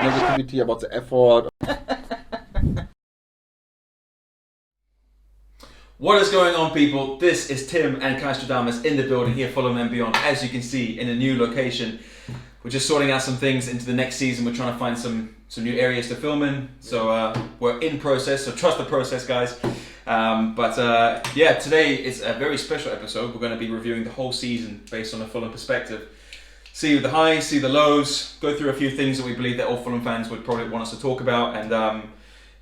negativity about the effort. What is going on, people? This is Tim and Castradamus in the building here, Fulham and beyond. As you can see, in a new location. We're just sorting out some things into the next season. We're trying to find some new areas to film in. So we're in process, so trust the process, guys. Today is a very special episode. We're going to be reviewing the whole season based on a Fulham perspective. See the highs, see the lows, go through a few things that we believe that all Fulham fans would probably want us to talk about, and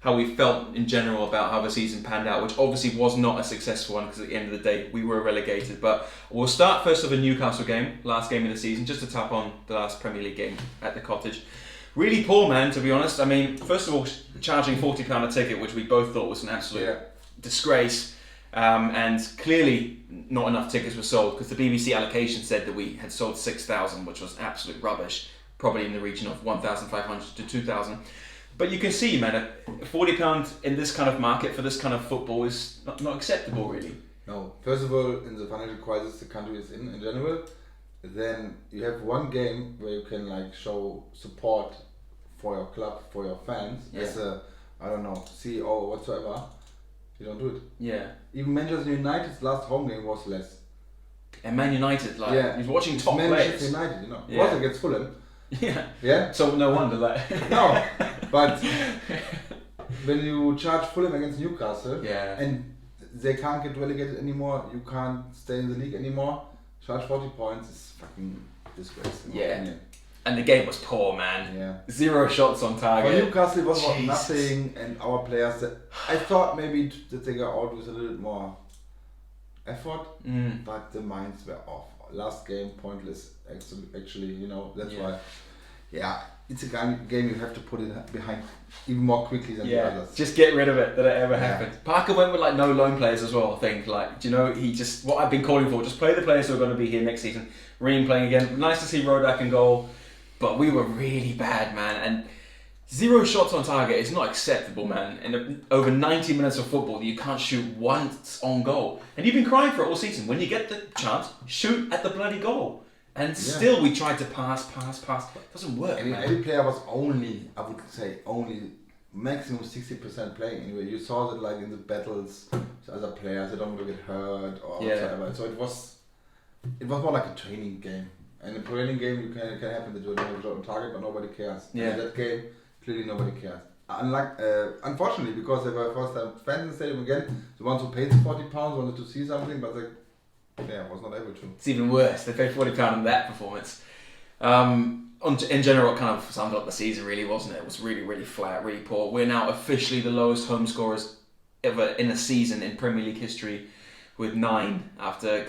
how we felt in general about how the season panned out, which obviously was not a successful one because at the end of the day we were relegated. But we'll start first with a Newcastle game, last game of the season, just to tap on the last Premier League game at the Cottage. Really poor, man, to be honest. I mean, first of all, charging £40 a ticket, which we both thought was an absolute disgrace, and clearly not enough tickets were sold because the BBC allocation said that we had sold 6,000, which was absolute rubbish, probably in the region of 1,500 to 2,000. But you can see, man, £40 in this kind of market for this kind of football is not acceptable, really. No. First of all, in the financial crisis the country is in general, then you have one game where you can show support for your club, for your fans, as a, CEO or whatsoever. You don't do it. Yeah. Even Manchester United's last home game was less. And Man United, he's watching top players. Manchester United, It was against Fulham. Yeah. So no wonder that. No, but when you charge Fulham against Newcastle, and they can't get relegated anymore, you can't stay in the league anymore, charge 40 points is fucking disgrace. In my opinion. And the game was poor, man. Yeah. 0 shots on target. For Newcastle, it was about nothing, and our players, I thought maybe that they got out with a little bit more effort, but the minds were off. Last game, pointless, actually, that's why. Yeah, it's a game you have to put it behind even more quickly than the others. Just get rid of it, that it ever happened. Parker went with no loan players as well, I think. He just, what I've been calling for, just play the players who are going to be here next season. Ream playing again. Nice to see Rodak in goal, but we were really bad, man. And 0 shots on target is not acceptable, man. And over 90 minutes of football, you can't shoot once on goal. And you've been crying for it all season. When you get the chance, shoot at the bloody goal. And still we tried to pass. It doesn't work, and man. every player was only maximum 60% playing anyway. You saw that in the battles with other players, they don't want to get hurt or whatever. So it was more like a training game. And in a training game, you can happen that you don't have a shot on target, but nobody cares. Yeah. And in that game, clearly nobody cares. Unfortunately, because they were first time fans in the stadium again, the ones who paid the £40 wanted to see something, but was not able to. It's even worse. They paid £40 on that performance. In general, it kind of summed up the season, really, wasn't it? It was really, really flat, really poor. We're now officially the lowest home scorers ever in a season in Premier League history, with 9 after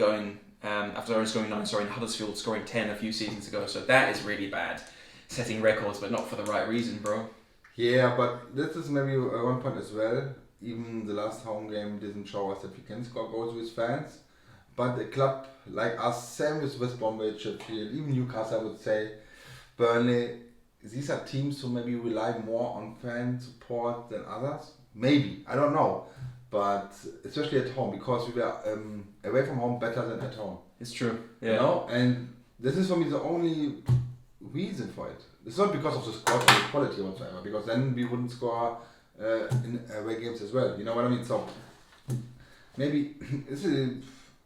only scoring 9. Sorry, and Huddersfield scoring 10 a few seasons ago. So that is really bad. Setting records, but not for the right reason, bro. Yeah, but this is maybe one point as well. Even the last home game didn't show us that we can score goals with fans. But a club like us, same with West Bromwich, even Newcastle, I would say, Burnley, these are teams who maybe rely more on fan support than others. Maybe, I don't know. But especially at home, because we were away from home better than at home. It's true. Yeah. And this is for me the only reason for it. It's not because of the squad or the quality whatsoever, because then we wouldn't score in away games as well. You know what I mean? So maybe it's a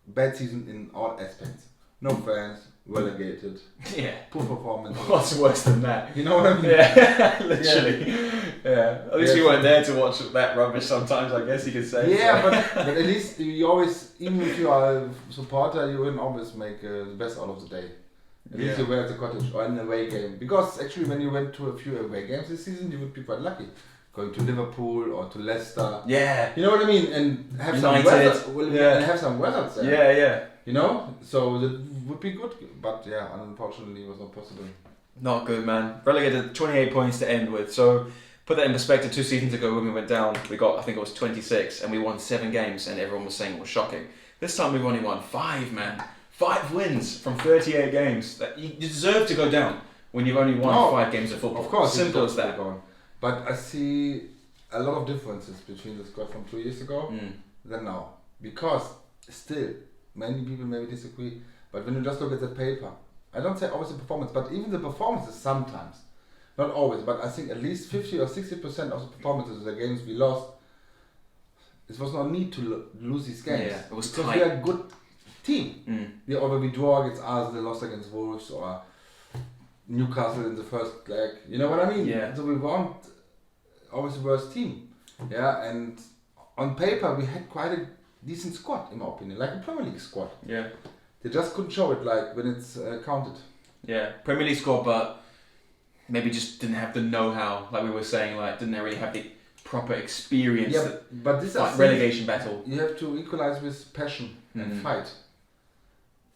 bad season in all aspects. No fans, relegated. Yeah. Poor performance. What's worse than that? You know what I mean? Yeah, literally. Yeah. At least we weren't there to watch that rubbish sometimes, I guess you could say. Yeah, but at least you always, even if you are a supporter, you will always make the best out of the day. At least you were at the Cottage or in an away game. Because actually when you went to a few away games this season, you would be quite lucky. Going to Liverpool or to Leicester. Yeah. You know what I mean? And have United. some weather. And have some weather there. Yeah. You know? So that would be good. But unfortunately it was not possible. Not good, man. Relegated 28 points to end with. So put that in perspective, 2 seasons ago when we went down, we got, I think it was 26, and we won 7 games, and everyone was saying it was shocking. This time we've only won 5, man. 5 wins from 38 games. That you deserve to go down when you've only won 5 games of football. Of course. Simple as that. But I see a lot of differences between the squad from 2 years ago than now. Because still, many people maybe disagree, but when you just look at the paper, I don't say always the performance, but even the performances sometimes, not always, but I think at least 50 or 60% of the performances of the games we lost, it was no need to lose these games. Yeah, it was because tight. we are a good team. Or we draw against Arsenal, lost against Wolves, or Newcastle in the first leg. You know what I mean? Yeah. So we weren't always the worst team. Yeah, and on paper we had quite a decent squad, in my opinion, like a Premier League squad. Yeah. They just couldn't show it like when it's counted. Yeah, Premier League squad, but maybe just didn't have the know-how, like we were saying, like didn't really have the proper experience. Yeah, but this like is relegation battle. You have to equalize with passion and fight.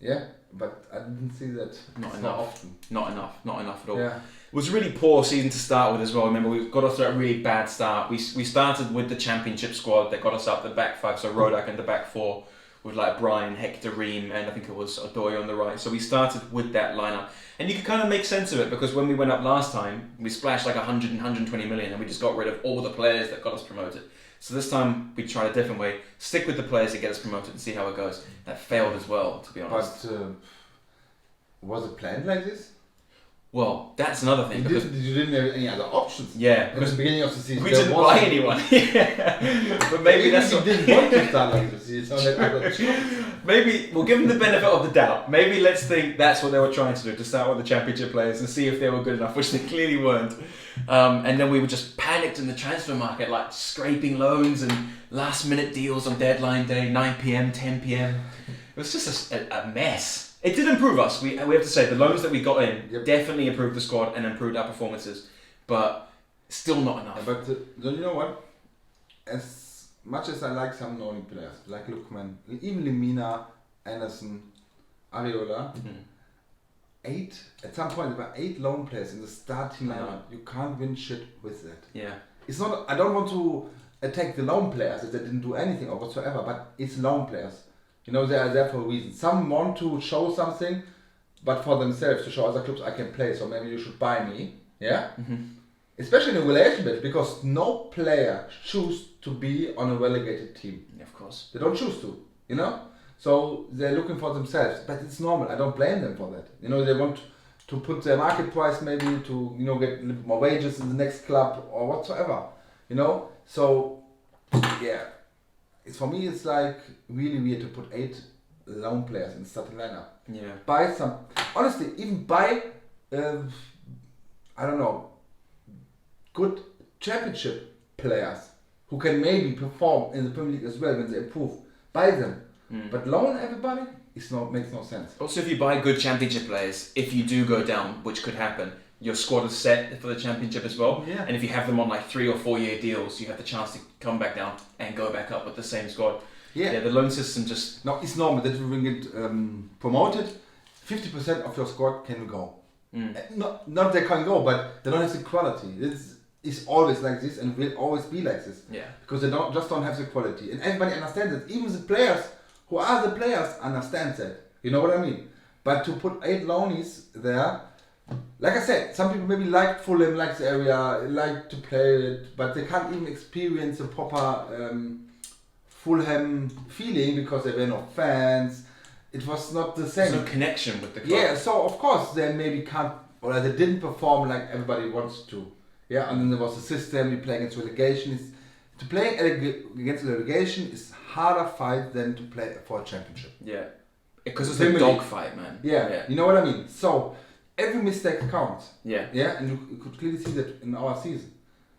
Yeah, but I didn't see that. Not so enough. often. Not enough at all. Yeah. It was a really poor season to start with as well. Remember, we got off to a really bad start. We started with the Championship squad that got us up the back five, so Rodak in the back four, with like Brian, Hector, Ream, and I think it was Odoy on the right. So we started with that lineup. And you could kind of make sense of it, because when we went up last time, we splashed like 100 and 120 million, and we just got rid of all the players that got us promoted. So this time we tried a different way, stick with the players that get us promoted and see how it goes. That failed as well, to be honest. But was it planned like this? Well, that's another thing. You didn't have any other options. Yeah, At because the beginning of the season, we didn't buy anyone. Yeah. But maybe that's you what... didn't want to start like this. You saw that other choice. Maybe we'll give them the benefit of the doubt. Maybe let's think that's what they were trying to do, to start with the Championship players and see if they were good enough, which they clearly weren't. And then we were just panicked in the transfer market, like scraping loans and last-minute deals on deadline day, 9 p.m, 10 p.m. It was just a mess. It did improve us. We have to say the loans that we got in definitely improved the squad and improved our performances, but still not enough. Yeah, but do you know what? As much as I like some known players, like Lookman, even Lemina, Anderson, Areola, at some point there were 8 lone players in the starting lineup. You can't win shit with that. Yeah. It's not. I don't want to attack the lone players if they didn't do anything or whatsoever, but it's lone players. You know, they are there for a reason. Some want to show something, but for themselves, to show other clubs I can play, so maybe you should buy me. Yeah? Especially in a relegation match, because no player choose to be on a relegated team. Yeah, of course. They don't choose to, you know? So they're looking for themselves, but it's normal. I don't blame them for that. You know, they want to put their market price maybe to, you know, get a little bit more wages in the next club or whatsoever. You know? So, yeah. For me, it's like really weird to put 8 lone players in the starting lineup. Yeah. Buy some, honestly, even buy, I don't know, good Championship players who can maybe perform in the Premier League as well when they improve. Buy them, but loan everybody makes no sense. Also, if you buy good Championship players, if you do go down, which could happen, your squad is set for the Championship as well. Yeah. And if you have them on like 3 or 4 year deals, you have the chance to come back down and go back up with the same squad. Yeah, the loan system just... No, it's normal that when you get promoted, 50% of your squad can go. Not they can go, but they don't have the quality. It's always like this and will always be like this. Yeah. Because they don't have the quality. And everybody understands it. Even the players who are the players understand that. You know what I mean? But to put 8 loanies there, like I said, some people maybe like Fulham, like the area, like to play it, but they can't even experience a proper Fulham feeling because there were no fans. It was not the same. There's no connection with the club. Yeah, so of course they maybe can't, or they didn't perform like everybody wants to. Yeah, and then there was a system, you play against relegation. To play against relegation is harder fight than to play for a Championship. Yeah. Because it's a dogfight, man. Yeah, you know what I mean? So, every mistake counts. Yeah. Yeah, and you could clearly see that in our season.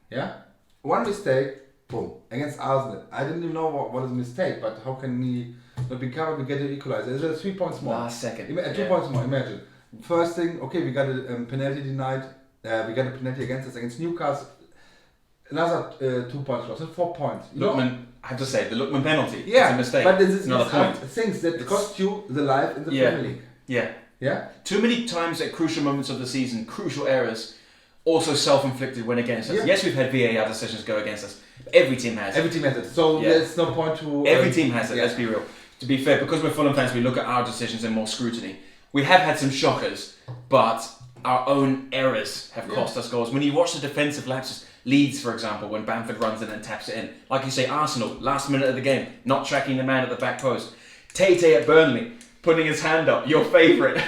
Yeah? One mistake, boom, against Arsenal. I didn't even know what is a mistake, but how can we not be covered? We get an equalizer. There's 3 points more. Last second. 2 points more, imagine. First thing, okay, we got a penalty denied. We got a penalty against us against Newcastle. Another 2 points lost. So 4 points. Lookman, I have to say, the Lookman penalty. Yeah, it's a mistake. but this is another point. Things that cost you the life in the Premier League. Yeah. Yeah? Too many times at crucial moments of the season, crucial errors, also self-inflicted when against us. Yeah. Yes, we've had VAR decisions go against us. But every team has it. Every team has it. So there's no point to... Every team has it, let's be real. To be fair, because we're Fulham fans, we look at our decisions in more scrutiny. We have had some shockers, but our own errors have cost us goals. When you watch the defensive lapses, Leeds, for example, when Bamford runs in and taps it in. Like you say, Arsenal, last minute of the game, not tracking the man at the back post. Tate at Burnley, putting his hand up, your favourite,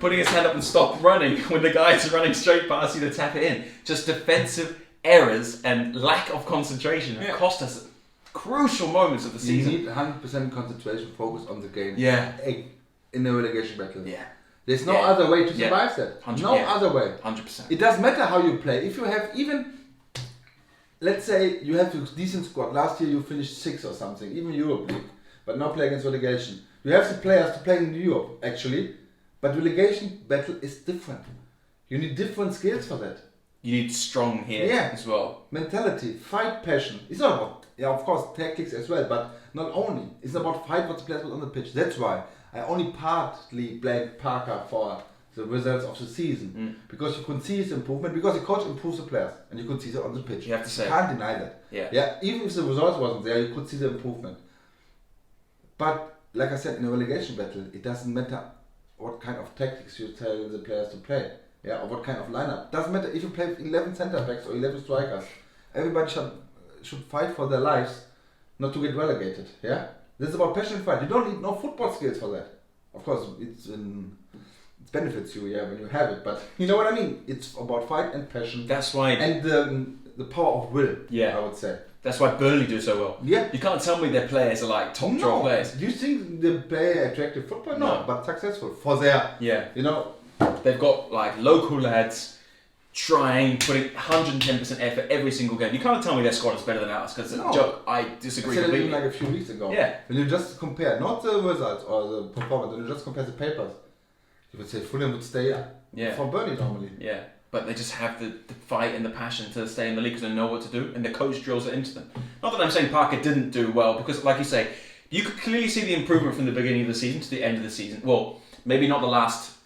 putting his hand up and stop running when the guy's running straight past you to tap it in. Just defensive errors and lack of concentration have cost us crucial moments of the season. You need 100% concentration, focus on the game. Yeah. In the relegation battle. Yeah. There's no other way to survive that. Other way. 100%. It doesn't matter how you play. If you have even, let's say you have a decent squad. Last year you finished 6th or something, even Europe League, but now play against relegation. You have the players to play in Europe, actually, but relegation battle is different. You need different skills for that. You need strong here as well. Mentality, fight, passion. It's not about, of course, tactics as well, but not only. It's about fight what the players put on the pitch. That's why I only partly blame Parker for the results of the season. Because you could see his improvement, because the coach improves the players, and you could see that on the pitch. You have to say. You can't deny that. Yeah. Even if the results wasn't there, you could see the improvement. But, like I said, in a relegation battle, it doesn't matter what kind of tactics you tell the players to play. Or what kind of lineup. Doesn't matter if you play with 11 centre backs or 11 strikers. Everybody should fight for their lives not to get relegated. This is about passion and fight. You don't need no football skills for that. Of course, it benefits you when you have it. But you know what I mean? It's about fight and passion. That's why. And the power of will, I would say. That's why Burnley do so well. Yeah. You can't tell me their players are like top draw players. Do you think they play attractive football? No, but successful. For their, they've got like local lads putting 110% effort every single game. You can't tell me their squad is better than ours, because joke, I disagree completely. Like a few weeks ago. Yeah. When you just compare, not the results or the performance, when you just compare the papers, you would say Fulham would stay for Burnley normally. Yeah. But they just have the fight and the passion to stay in the league because they know what to do, and the coach drills it into them. Not that I'm saying Parker didn't do well, because like you say, you could clearly see the improvement from the beginning of the season to the end of the season. Well, maybe not the last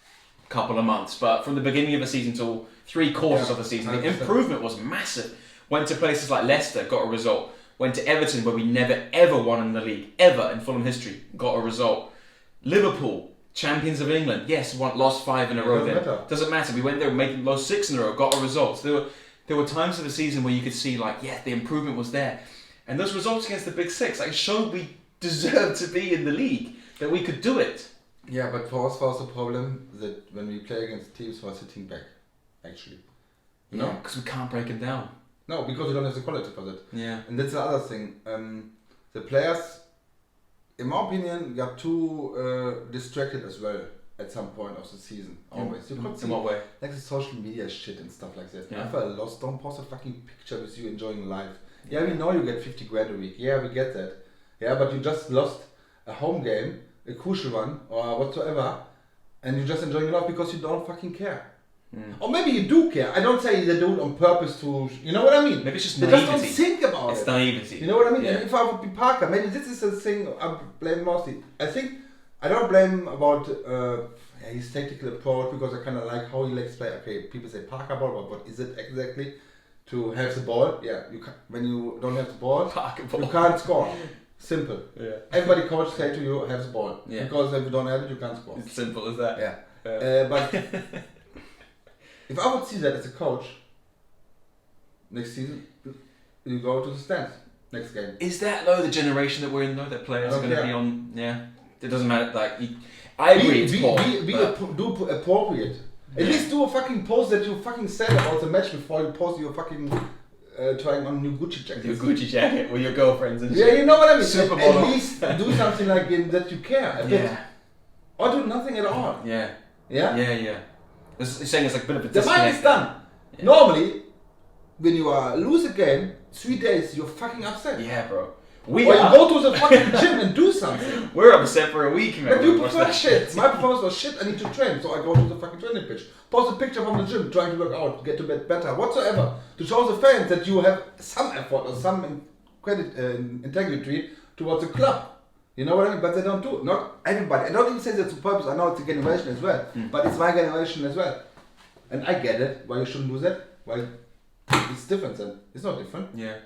couple of months, but from the beginning of the season till 3/4 of the season, the improvement was massive. Went to places like Leicester, got a result. Went to Everton, where we never ever won in the league, ever in Fulham history, got a result. Liverpool, champions of England, yes, lost 5 in a row then. Doesn't matter. We went there and made them lost 6 in a row, got a result. So there were times of the season where you could see the improvement was there. And those results against the Big Six showed we deserved to be in the league, that we could do it. Yeah, but for us was the problem that when we play against teams who are sitting back, actually. You know? Because we can't break them down. No, because we don't have the quality for that. Yeah. And that's the other thing. The players, in my opinion, got too distracted as well at some point of the season. Always. You could see, in what way? Like the social media shit and stuff like that. Yeah. I felt lost. Don't post a fucking picture with you enjoying life. Yeah, we know you get 50 grand a week. Yeah, we get that. Yeah, but you just lost a home game, a crucial one, or whatsoever, and you're just enjoying life because you don't fucking care. Or maybe you do care. I don't say they do it on purpose to, you know what I mean? Maybe it's just they naivety. just don't think about it. It's naivety. You know what I mean? Yeah. And if I would be Parker, maybe this is the thing I blame mostly. I think I don't blame him about his tactical approach, because I kind of like how he likes to play. Okay, people say Parker ball, but what is it exactly? To have the ball, when you don't have the ball, you can't score. Simple. Yeah. Everybody coach say to you, have the ball. Yeah. Because if you don't have it, you can't score. It's simple as that. Yeah. But if I would see that as a coach, next season, you go to the stands next game. Is that the generation that we're in though? That players are going to be on? Yeah. It doesn't matter. I agree. It's poor. Do appropriate. At least do a fucking post that you fucking said about the match before you post your fucking trying on a new Gucci jacket. Your Gucci jacket with your girlfriends and shit. Yeah, you know what I mean. Supermodel. At least do something like that you care a bit. Or do nothing at all. Yeah. Yeah? Yeah. You're saying it's like a bit of a disconnect. The mind is done. Yeah. Normally, when you lose a game, 3 days, you're fucking upset. Yeah, bro. You go to the fucking gym and do something. We're upset for a week, man. But you prefer shit. My performance was shit. I need to train, so I go to the fucking training pitch. Post a picture from the gym, trying to work out, get to bed better, whatsoever, to show the fans that you have some effort or some integrity towards the club. You know what I mean? But they don't do it. Not everybody. I don't even say that's on purpose. I know it's a generation as well, but it's my generation as well, and I get it. Why you shouldn't do that? Why? It's different then. It's not different. Yeah.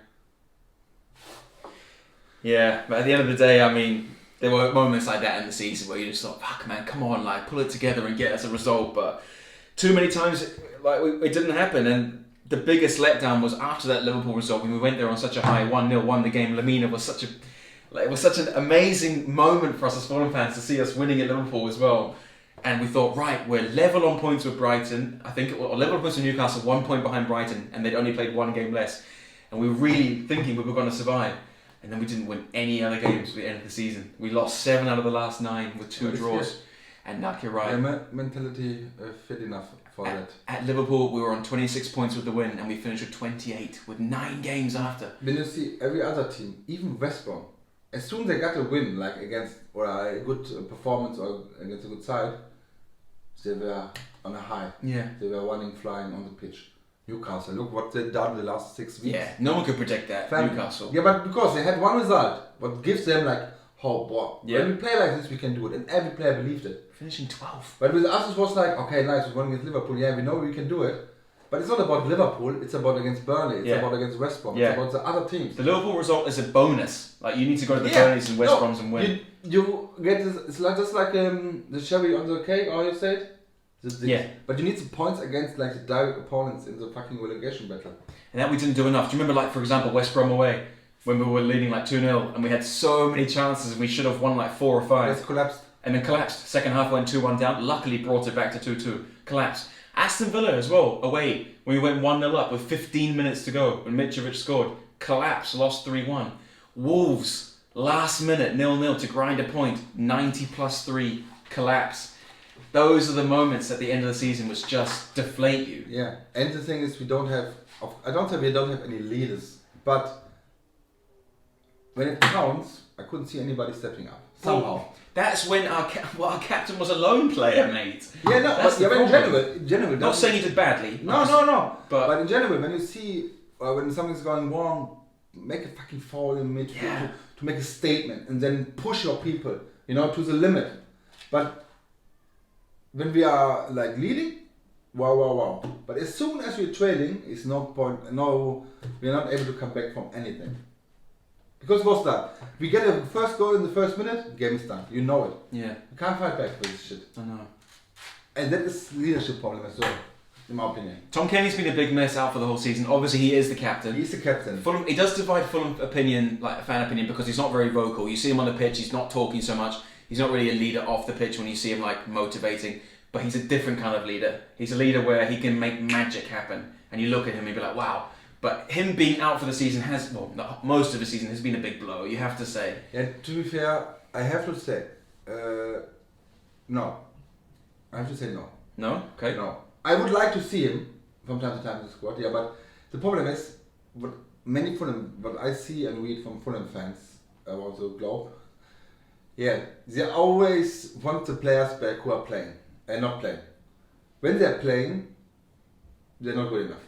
Yeah, but at the end of the day, I mean, there were moments like that in the season where you just thought, fuck man, come on, pull it together and get us a result. But too many times, it didn't happen. And the biggest letdown was after that Liverpool result, when we went there on such a high 1-0, won the game. Lamina was such a Like, it was such an amazing moment for us as Fulham fans to see us winning at Liverpool as well. And we thought, right, we're level on points with Brighton. I think, or level on points with Newcastle, 1 point behind Brighton, and they'd only played 1 game less. And we were really thinking we were going to survive. And then we didn't win any other games at the end of the season. We lost 7 out of the last 9 with 2 draws. And Nak, you're right. Mentality fit enough for that. At Liverpool, we were on 26 points with the win, and we finished with 28 with 9 games after. When you see every other team, even West Brom, as soon as they got a win, like against or a good performance or against a good side, they were on a high. Yeah. They were running, flying on the pitch. Newcastle, look what they've done the last 6 weeks. Yeah, no one could predict that. Newcastle. Yeah, but because they had one result, what gives them like hope. Yeah. When we play like this, we can do it, and every player believed it. Finishing 12th. But with us, it was like, okay, nice, we're going against Liverpool. Yeah, we know we can do it. But it's not about Liverpool. It's about against Burnley. It's about against West Brom. It's about the other teams. The Liverpool result is a bonus. Like, you need to go to the Burnleys and West Broms and win. You get this. It's like just like the cherry on the cake, or you say it. But you need some points against like the direct opponents in the fucking relegation battle. And that we didn't do enough. Do you remember, like, for example, West Brom away, when we were leading like 2-0 and we had so many chances and we should have won like 4 or 5. It's collapsed. And then collapsed. Second half went 2-1 down. Luckily brought it back to 2-2. Collapsed. Aston Villa as well, away, when we went 1-0 up with 15 minutes to go when Mitrovic scored. Collapsed, lost 3-1. Wolves, last minute, 0-0 to grind a point. 90 plus 3, collapse. Those are the moments at the end of the season which just deflate you. Yeah, and the thing is, we don't have any leaders, but when it counts, I couldn't see anybody stepping up somehow. Well, that's when our captain was a lone player, mate. Yeah, no, that's but in general, not saying he did badly. No. But in general, when you see when something's going wrong, make a fucking foul in midfield to make a statement, and then push your people, to the limit. But when we are like leading, wow. But as soon as we're trailing, it's no point. No, we're not able to come back from anything. Because what's that? We get a first goal in the first minute, game is done. You know it. Yeah. You can't fight back for this shit. I know. And that is leadership problem as well, in my opinion. Tom Kenny's been a big mess out for the whole season. Obviously, he is the captain. He's the captain. Fulham, he does divide Fulham opinion, like fan opinion, because he's not very vocal. You see him on the pitch, he's not talking so much. He's not really a leader off the pitch when you see him like motivating. But he's a different kind of leader. He's a leader where he can make magic happen. And you look at him and be like, wow. But him being out for the season most of the season has been a big blow, you have to say. Yeah, to be fair, I have to say, no. I have to say no. No? Okay. No. I would like to see him from time to time in the squad, but the problem is, what I see and read from Fulham fans around the globe, they always want the players back who are playing and not playing. When they're playing, they're not good enough.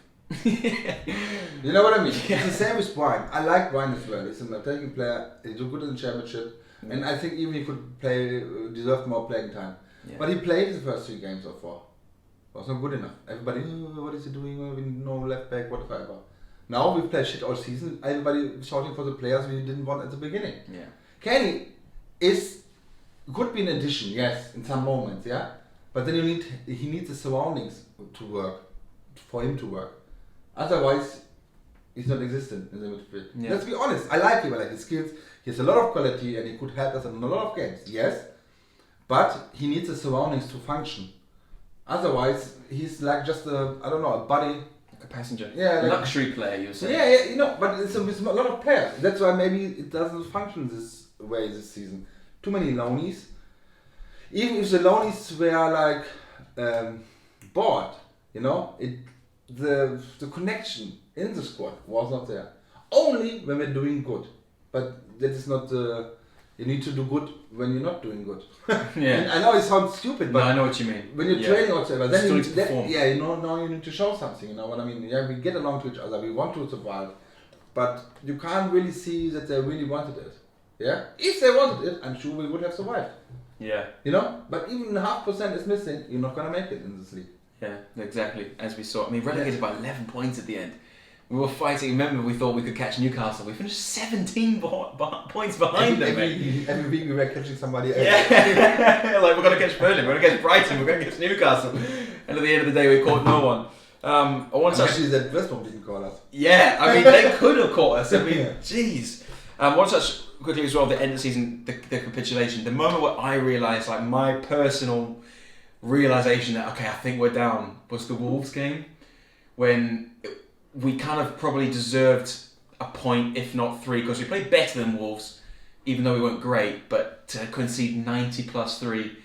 You know what I mean? Yeah. It's the same with Brian. I like Brian as well. He's an attacking player. He's good in the championship, and I think even he could deserve more playing time. Yeah. But he played the first 3 games or 4. Was not good enough. Everybody, what is he doing? We no left back, whatever. Now we play shit all season. Everybody shouting for the players we didn't want at the beginning. Yeah. Kenny could be an addition, yes, in some moments, yeah. But then he needs the surroundings to work, for him to work. Otherwise, he's not existent in the midfield. Yeah. Let's be honest. I like him. I like his skills. He has a lot of quality, and he could help us in a lot of games. Yes, but he needs the surroundings to function. Otherwise, he's like just a buddy, like a passenger. Yeah, like luxury player. You're saying. Yeah. But it's with a lot of players. That's why maybe it doesn't function this way this season. Too many loanies. Even if the loanies were like bored, the connection in the squad was not there. Only when we're doing good. But that is not you need to do good when you're not doing good. Yeah. I know it sounds stupid, but no, I know what you mean. When you're training or whatever, then you need to show something, you know what I mean? Yeah, we get along to each other, we want to survive, but you can't really see that they really wanted it. Yeah? If they wanted it, I'm sure we would have survived. Yeah. But even 0.5% is missing, you're not gonna make it in this league. Yeah, exactly. As we saw. I mean, relegated by 11 points at the end. We were fighting. Remember, we thought we could catch Newcastle. We finished 17 points behind them. Every week we were catching somebody else. Yeah, like we're going to catch Fulham, we're going to catch Brighton, we're going to catch Newcastle. And at the end of the day, we caught no one. Actually, that West Brom didn't call us. Yeah, I mean, they could have caught us. I mean, jeez. One such quickly as well, the end of the season, the capitulation. The moment where I realised, like, my personal realisation that, okay, I think we're down, was the Wolves game. When we kind of probably deserved a point, if not 3, because we played better than Wolves, even though we weren't great, but to concede 90 plus 3,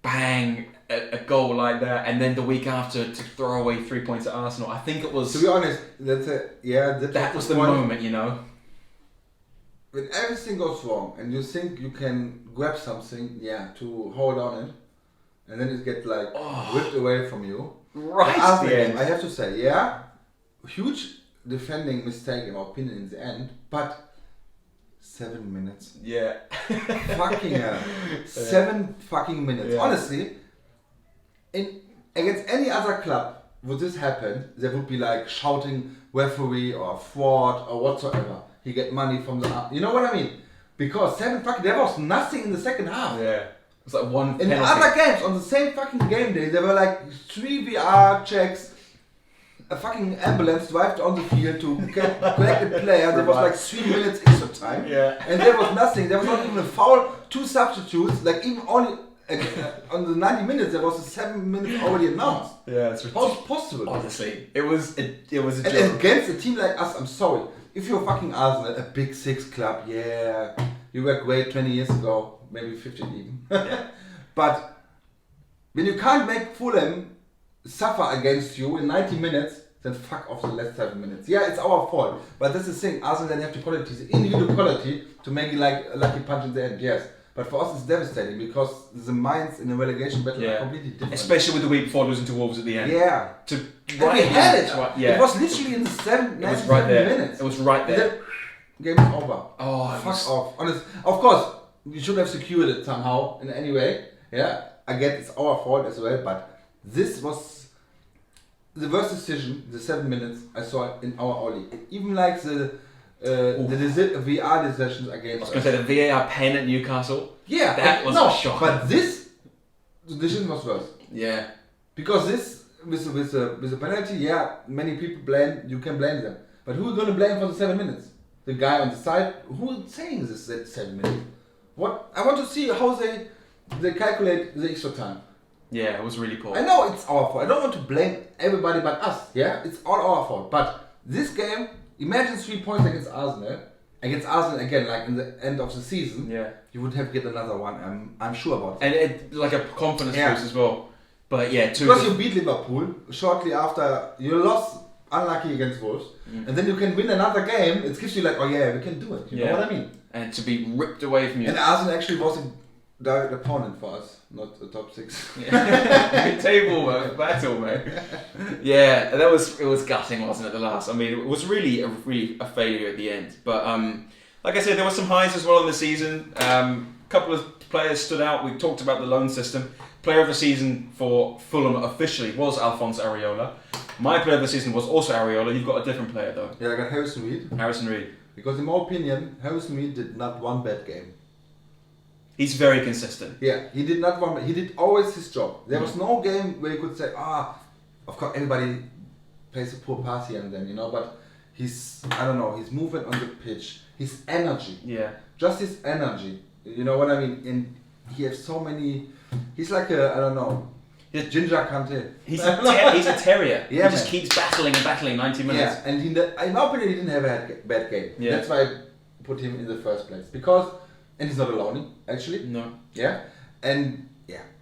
bang, a goal like that, and then the week after to throw away 3 points at Arsenal, I think it was... To be honest, that was the moment, you know? When everything goes wrong and you think you can grab something, to hold on it, and then it gets like whipped away from you. Right at the end. I have to say, huge defending mistake in my opinion in the end, but 7 minutes. Yeah. Fucking hell. 7 fucking minutes. Yeah. Honestly, against any other club, would this happen, they would be like shouting referee or fraud or whatsoever. He get money from the... You know what I mean? Because there was nothing in the second half. Yeah. It was like one in penalty. Other games, on the same fucking game day, there were like 3 VR checks, a fucking ambulance drove on the field to collect a player. There was like 3 minutes extra time. Yeah. And there was nothing. There was not even a foul, 2 substitutes. Like even only on the 90 minutes, there was a 7 minutes already announced. Yeah, it's ridiculous. How possible? Honestly, it was a joke. And against a team like us, I'm sorry. If you're fucking Arsenal, a big 6 club, you were great 20 years ago, maybe 15 even. Yeah. But when you can't make Fulham suffer against you in 90 minutes, then fuck off the last 7 minutes. Yeah, it's our fault. But that's the thing, Arsenal then have the quality, the individual quality to make it like a lucky punch in the end, yes. But for us it's devastating because the minds in the relegation battle are completely different. Especially with the week before losing to Wolves at the end. Yeah. We had it. It was literally in the 7 minutes. It was right there. Game is over. Oh, fuck off. Honest. Of course, we should have secured it somehow in any way. Yeah. I get it's our fault as well, but this was the worst decision, the 7 minutes I saw in our Oli. Even like the VR decisions against I was going to say the VAR pen at Newcastle. Yeah. That was a shock. But this decision was worse. Yeah. Because this, with the penalty, many people you can blame them. But who are going to blame for the 7 minutes? The guy on the side? Who is saying this 7 minutes? What? I want to see how they calculate the extra time. Yeah, it was really poor. I know it's our fault. I don't want to blame everybody but us. Yeah, it's all our fault. But this game, imagine 3 points against Arsenal. Against Arsenal again, like in the end of the season. Yeah, you would have get another one. I'm sure about it. And it like a confidence boost as well. But because you beat Liverpool shortly after you lost, unlucky against Wolves, and then you can win another game. It gives you like, we can do it. You know what I mean? And to be ripped away from you. And Arsenal actually was a direct opponent for us, not the top 6. Mid-table battle, mate. Yeah, it was gutting, wasn't it? The last. I mean, it was really a failure at the end. But like I said, there were some highs as well in the season. A couple of players stood out. We talked about the loan system. Player of the season for Fulham officially was Alphonse Areola. My player of the season was also Areola. You've got a different player though. Yeah, I got Harrison Reed. Because in my opinion, Harrison Reed did not one bad game. He's very consistent. Yeah, he did not one. He did always his job. There was no game where you could say, of course everybody plays a poor pass here and then, but his movement on the pitch, his energy. Yeah. Just his energy. You know what I mean? And he has so many. He's like Ginger Kante. He's a terrier. Yeah, he just keeps battling 90 minutes. Yeah, and in my opinion, he didn't have a bad game. Yeah. That's why I put him in the first place. And he's not alone, actually. No. Yeah. And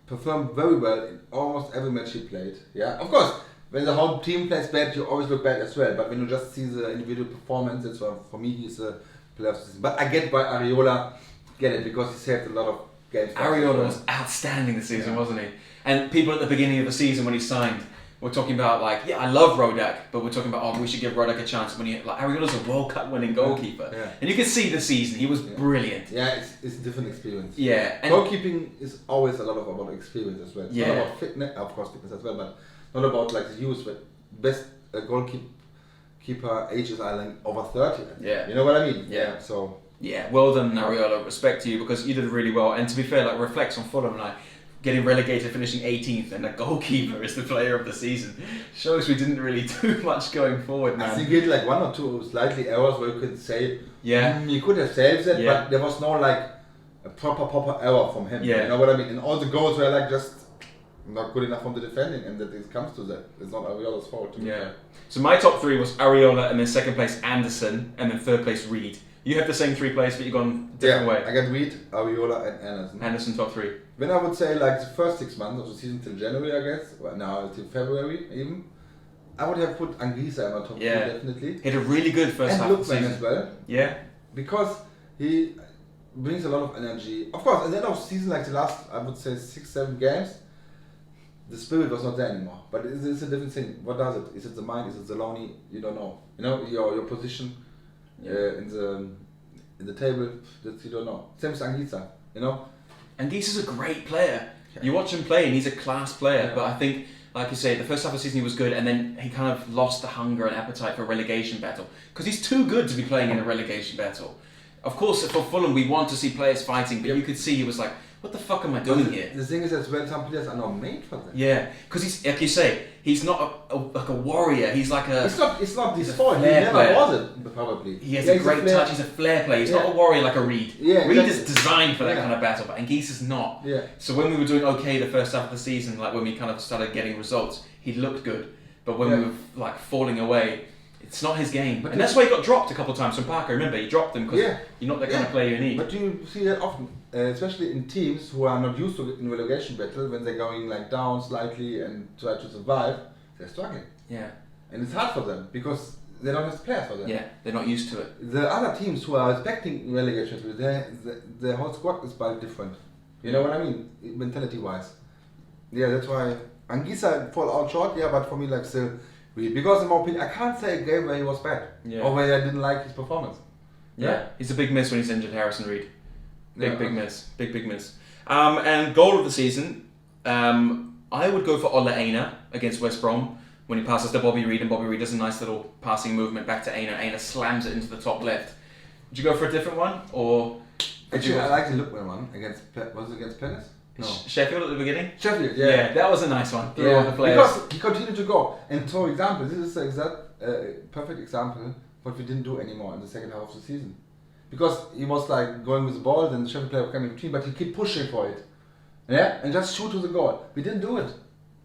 performed very well in almost every match he played. Yeah. Of course, when the whole team plays bad, you always look bad as well. But when you just see the individual performance, that's why for me he's a player of the season. But I get why Areola get it because he saved a lot of games. Areola was outstanding this season, wasn't he? And people at the beginning of the season when he signed were talking about I love Rodak, but we're talking about we should give Rodak a chance. When Areola's a World Cup winning goalkeeper, and you can see the season he was brilliant. Yeah, it's a different experience. Yeah, and goalkeeping is always a lot about experience as well. It's not about fitness, of course, fitness as well, but not about the use. But best goalkeeper ages are over 30. Yeah, you know what I mean. Yeah, so. Yeah, well done, Areola. Respect to you because you did really well. And to be fair, reflects on Fulham. getting relegated, finishing 18th, and the goalkeeper is the player of the season. Shows we didn't really do much going forward, man. I think he did like 1 or 2 slightly errors where you could say, Yeah. he could have saved it, Yeah. but there was no like a proper error from him. Yeah. You know what I mean? And all the goals were like just not good enough from the defending, and that it comes to that. It's not Ariola's fault. To be Yeah. fair. So my top 3 was Areola, and then second place Anderson, and then third place Reed. You have the same 3 players, but you've gone a different way. I got Reed, Ariola, and Anderson. Anderson top 3. Then I would say like the first 6 months of the season till January, I guess. Well, now till February even. I would have put Anguissa in my top 3 definitely. He had a really good first half And of the Lookman season. as well. Yeah. Because he brings a lot of energy. Of course, at the end of the season, like the last, I would say 6-7 games, the spirit was not there anymore. But it's a different thing. What does it? Is it the mind? Is it the lonely? You don't know. You know your position in the table that you don't know. Same as Anguissa. You know. Anguissa's a great player. You watch him play, and he's a class player. But I think, like you say, the first half of the season he was good, and then he kind of lost the hunger and appetite for a relegation battle because he's too good to be playing in a relegation battle. Of course, for Fulham, we want to see players fighting, but you could see he was like, "What the fuck am I doing here?" The thing is as well, some players are not made for that. Yeah, because he's, like you say, he's not like a warrior. He's like a. It's not his he's a fault. He flair never player. was it. Probably. He has a great touch. He's a flair player. He's not a warrior like a Reed. Yeah, Reed exactly. is designed for that kind of battle, but Anguissa's not. Yeah. So when we were doing okay the first half of the season, like when we kind of started getting results, he looked good. But when we were like falling away, it's not his game. And that's why he got dropped a couple of times from Parker. Remember, he dropped him because you're not the kind of player you need. But you see that often, especially in teams who are not used to it in relegation battle, when they're going like down slightly and try to survive, they're struggling. Yeah. And it's hard for them because they don't have players for them. Yeah, they're not used to it. The other teams who are expecting relegation, their whole squad is quite different. You know what I mean? Mentality-wise. Yeah, that's why Anguissa fall out short. Yeah, but for me, like still, because in my opinion, I can't say a game where he was bad or where I didn't like his performance. Yeah, he's a big miss when he's injured, Harrison Reed. Big miss. Big miss. And goal of the season, I would go for Ola Aina against West Brom when he passes to Bobby Reed, and Bobby Reed does a nice little passing movement back to Aina. Aina slams it into the top left. Would you go for a different one, or? Actually, I like the Lookman one against. Was it against Palace? No. Sheffield at the beginning? Sheffield, yeah. That was a nice one. Yeah, The players. because he continued to go. And for example, this is the exact perfect example what we didn't do anymore in the second half of the season. Because he was like going with the ball, then the Sheffield player came in between, but he kept pushing for it. Yeah, and just shoot to the goal. We didn't do it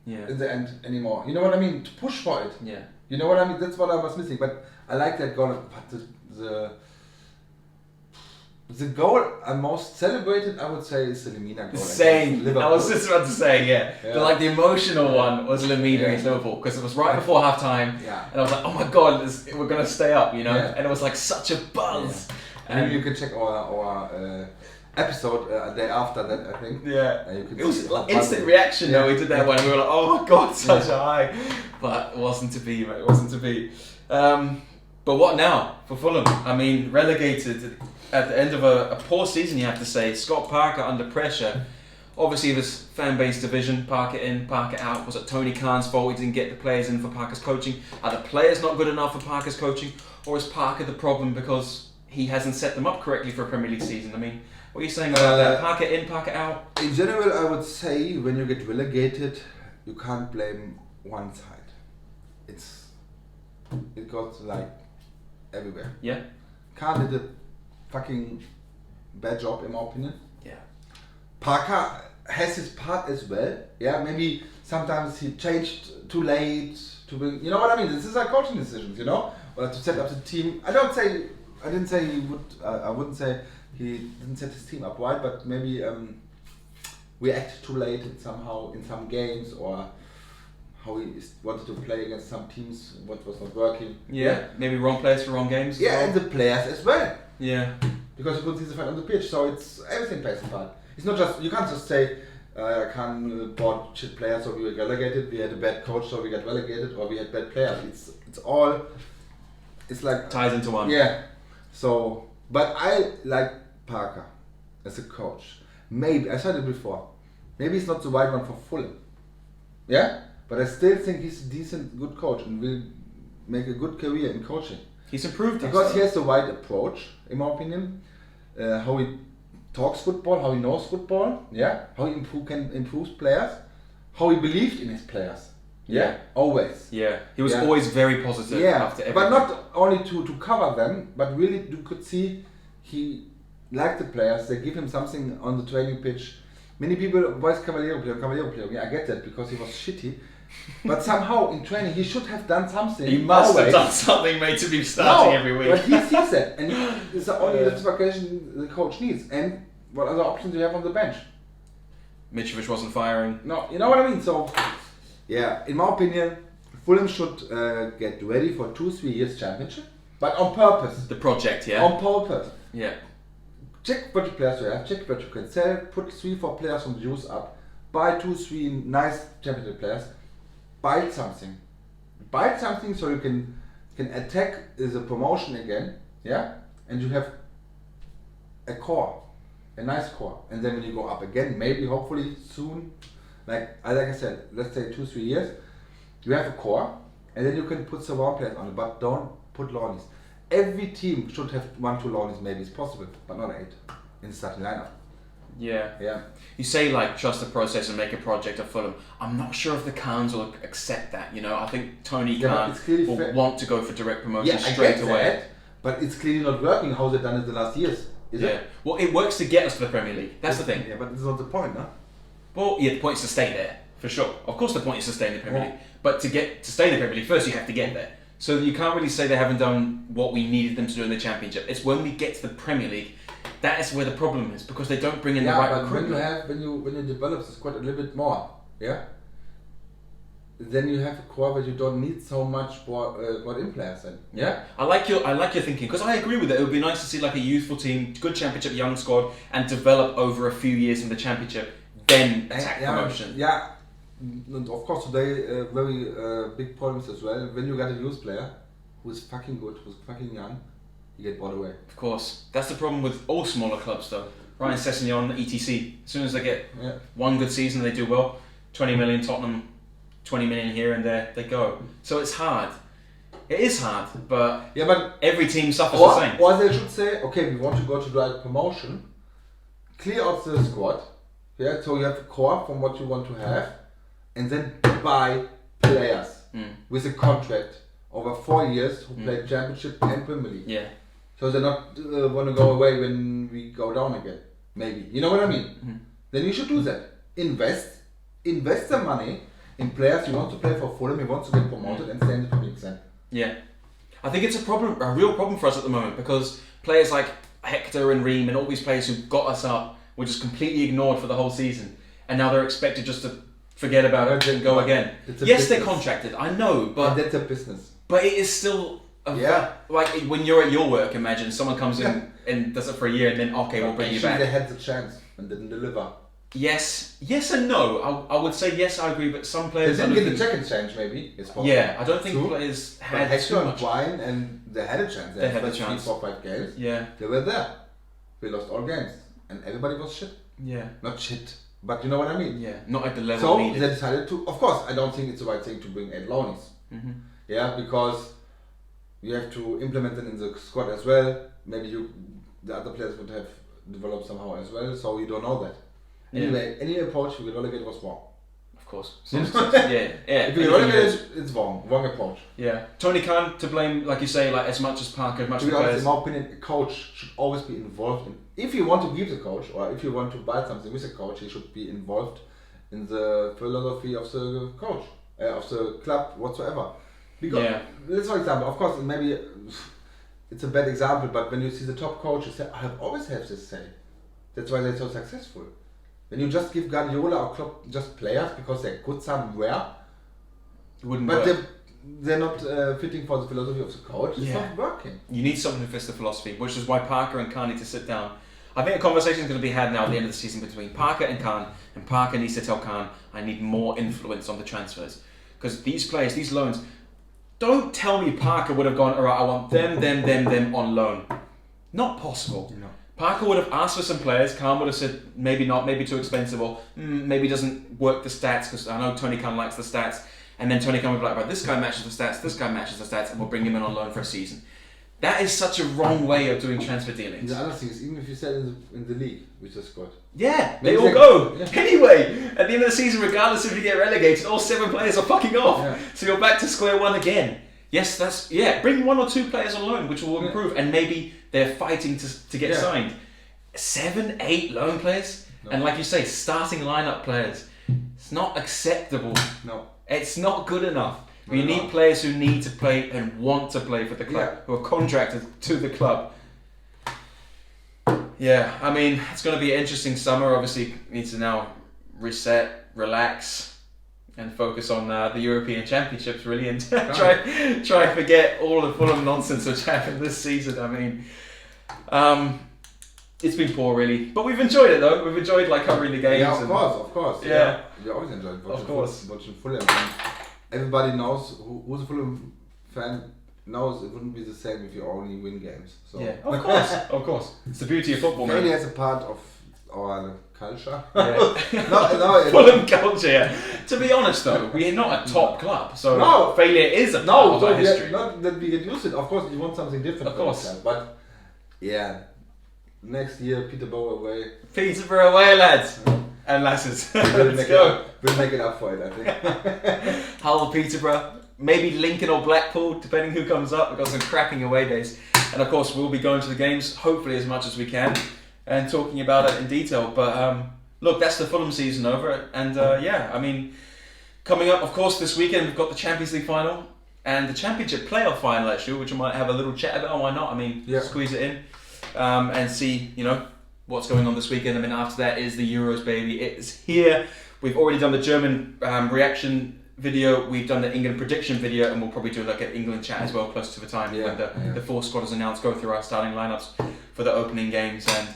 in the end anymore. You know what I mean? To push for it. Yeah. You know what I mean? That's what I was missing. But I like that goal. But the goal I most celebrated, I would say, is the Lemina goal. Same. I was just about to say, the emotional one was Lemina against Liverpool because it was right before half time. Yeah. And I was like, oh my god, we're going to stay up, you know? Yeah. And it was like such a buzz. Yeah. And you can check our episode a day after that, I think. Yeah. You can it was like instant reaction though. We did that one. We were like, oh my god, such a high. But it wasn't to be, mate. It wasn't to be. But what now for Fulham? I mean, relegated at the end of a poor season, you have to say. Scott Parker under pressure. Obviously, this fan-based division, Parker in, Parker out. Was it Tony Khan's fault he didn't get the players in for Parker's coaching? Are the players not good enough for Parker's coaching? Or is Parker the problem because he hasn't set them up correctly for a Premier League season? I mean, what are you saying about that? Parker in, Parker out? In general, I would say when you get relegated, you can't blame one side. It goes like everywhere. Yeah. Khan did a fucking bad job in my opinion. Yeah. Parker has his part as well. Yeah, maybe sometimes he changed too late to bring. You know what I mean? This is like coaching decisions, you know, or to set up the team. I didn't say he would. I wouldn't say he didn't set his team up right, but maybe we acted too late somehow in some games, or how he wanted to play against some teams, what was not working. Yeah, maybe wrong players for wrong games. Yeah, and the players as well. Yeah. Because you couldn't see the fight on the pitch, so it's everything plays a part. It's not just, you can't just say, Khan bought shit players so we were relegated, we had a bad coach so we got relegated, or we had bad players. It's all, it's like... ties into one. Yeah. So, but I like Parker as a coach. Maybe, I said it before, maybe he's not the right one for Fulham. Yeah? But I still think he's a decent, good coach and will make a good career in coaching. He's improved because he has the right approach, in my opinion. How he talks football, how he knows football, how he can improve players, how he believed in his players. Always. Yeah, he was always very positive after everything. But not only to cover them, but really you could see he liked the players. They give him something on the training pitch. Many people voice Cavaliero player. Yeah, I get that because he was shitty. But somehow in training he should have done something. He must have done something, mate, to be starting every week. But he sees that, and it's the only justification the coach needs. And what other options do you have on the bench? Mitrovic wasn't firing. No, you know what I mean. So, in my opinion, Fulham should get ready for 2-3 years championship, but on purpose. The project, On purpose. Yeah. Check what players you have, check what you can sell, put 3-4 players from the youth up, buy 2-3 nice championship players, buy something so you can attack the promotion again, and you have a core, a nice core, and then when you go up again, maybe hopefully soon, like I said, let's say 2-3 years, you have a core, and then you can put some more players on it, but don't put Lawnies. Every team should have 1-2 Lawnies, maybe it's possible, but not 8 in the starting lineup. Yeah. You say like trust the process and make a project of Fulham. I'm not sure if the Khans will accept that. You know, I think Tony Khan will want to go for direct promotion straight away. That, but it's clearly not working. How they've done it the last years? Is it? Well, it works to get us to the Premier League. That's the thing. Yeah, but it's not the point, huh? Well, the point is to stay there for sure. Of course, the point is to stay in the Premier League. But to stay in the Premier League, first you have to get there. So you can't really say they haven't done what we needed them to do in the Championship. It's when we get to the Premier League, that is where the problem is, because they don't bring in the right recruitment. When you develop the squad a little bit more, then you have a core where you don't need so much in players. Then I like your thinking, because I agree with it. It would be nice to see like a youthful team, good Championship, young squad, and develop over a few years in the Championship, then attack promotion. Yeah. And of course today very big problems as well. When you get a youth player who is fucking good, who's fucking young, you get bought away. Of course. That's the problem with all smaller clubs though. Ryan Sessegnon, ETC. As soon as they get one good season, they do well. 20 million Tottenham, 20 million here and there, they go. So it's hard. It is hard, but every team suffers the same. Or they should say, okay, we want to go to direct promotion, clear out the squad, so you have a core from what you want to have, and then buy players with a contract over 4 years who play Championship and Premier League. Yeah. So they're not want to go away when we go down again. Maybe. You know what I mean? Mm-hmm. Then you should do that. Invest the money in players you want to play for Fulham, you want to get promoted and stay in the Premier League then. Yeah. I think it's a real problem for us at the moment, because players like Hector and Ream and all these players who got us up were just completely ignored for the whole season. And now they're expected just to forget about it and go again. Yes, they're contracted, I know, but... And that's a business. But it is still... Like when you're at your work, imagine someone comes in and does it for a year and then, okay, we'll bring you back. They had the chance and didn't deliver. Yes and no. I would say yes, I agree, but some players... They didn't get the second chance, maybe. It's possible. Yeah, I don't think players had too much. Wine and they had a chance. They had a chance. 3, 4, 5 games. Yeah. They were there. We lost all games. And everybody was shit. Yeah. Not shit. But you know what I mean? Yeah, not at the level needed. So they decided to... Of course, I don't think it's the right thing to bring 8 Lawnies. Mm-hmm. Yeah, because you have to implement them in the squad as well. Maybe the other players would have developed somehow as well, so you don't know that. Anyway, any approach with relegate was wrong. Of course. Yeah. If you relegate, it's wrong approach. Yeah. Tony Khan to blame, like you say, like as much as Parker, as much as players. In my opinion, a coach should always be involved in. If you want to give the coach, or if you want to buy something with a coach, he should be involved in the philosophy of the coach, of the club, whatsoever. Because, let's for example, of course, maybe it's a bad example, but when you see the top coaches, I have always have this say. That's why they're so successful. When you just give Guardiola or Klopp just players because they're good somewhere, they're not fitting for the philosophy of the coach. It's not working. You need someone who fits the philosophy, which is why Parker and Khan need to sit down. I think a conversation is going to be had now at the end of the season between Parker and Khan, and Parker needs to tell Khan, I need more influence on the transfers. Because these players, these loans, don't tell me Parker would have gone, alright, I want them on loan. Not possible. No. Parker would have asked for some players, Khan would have said, maybe not, maybe too expensive, or maybe doesn't work the stats, because I know Tony Khan likes the stats, and then Tony Khan would be like, right, this guy matches the stats, and we'll bring him in on loan for a season. That is such a wrong way of doing transfer dealings. The other thing is, even if you sell in the league, which is good. Yeah, Maybe they all go. Yeah. Anyway, at the end of the season, regardless if you get relegated, all 7 players are fucking off. Yeah. So you're back to square one again. Yes, bring 1 or 2 players on loan, which will improve, and maybe they're fighting to get signed. 7, 8 loan players, and like you say, starting lineup players. It's not acceptable. No. It's not good enough. We need players who need to play and want to play for the club, who are contracted to the club. Yeah, I mean, it's going to be an interesting summer. Obviously, we need to now reset, relax, and focus on the European Championships, really, and try and forget all the Fulham nonsense which happened this season. I mean, it's been poor, really, but we've enjoyed it though. We've enjoyed covering the games. Yeah, of course. Yeah, we always enjoyed watching Fulham. Everybody knows who's a Fulham fan knows it wouldn't be the same if you only win games. So. Yeah, of course. It's the beauty of football. Failure is a part of our culture. Yeah. Fulham culture. Yeah. To be honest, though, we're not a top club, so failure is a part of our history. Not that we get used to it. Of course, you want something different. Of course, but yeah, next year Peterborough away. Peterborough away, lads. And lasses. Let's go. We'll make it up for it, I think. Hull, Peterborough, maybe Lincoln or Blackpool, depending who comes up. We've got some cracking away days. And of course, we'll be going to the games, hopefully as much as we can, and talking about it in detail. But look, that's the Fulham season over. And I mean, coming up, of course, this weekend, we've got the Champions League final and the Championship playoff final, actually, which we might have a little chat about. Why not? I mean, squeeze it in and see, what's going on this weekend. I mean, after that is the Euros, baby. It's here. We've already done the German reaction video. We've done the England prediction video, and we'll probably do like an England chat as well, close to the time when the 4 squad is announced. Go through our starting lineups for the opening games and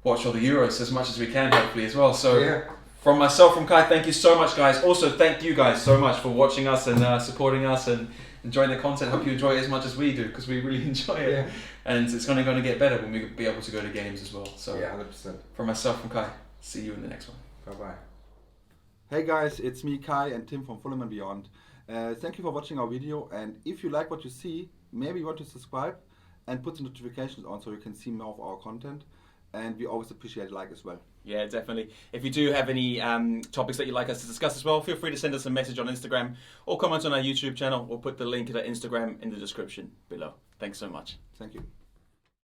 watch all the Euros as much as we can, hopefully as well. So, from myself, from Kai, thank you so much, guys. Also, thank you guys so much for watching us and supporting us and enjoying the content. Hope you enjoy it as much as we do, because we really enjoy it. Yeah. And it's only going to get better when we be able to go to games as well. So 100%. From myself, from Kai, see you in the next one. Bye-bye. Hey guys, it's me, Kai, and Tim from Fulham and Beyond. Thank you for watching our video, and if you like what you see, maybe you want to subscribe and put the notifications on so you can see more of our content. And we always appreciate a like as well. Yeah, definitely. If you do have any topics that you'd like us to discuss as well, feel free to send us a message on Instagram or comment on our YouTube channel, or put the link to that Instagram in the description below. Thanks so much. Thank you.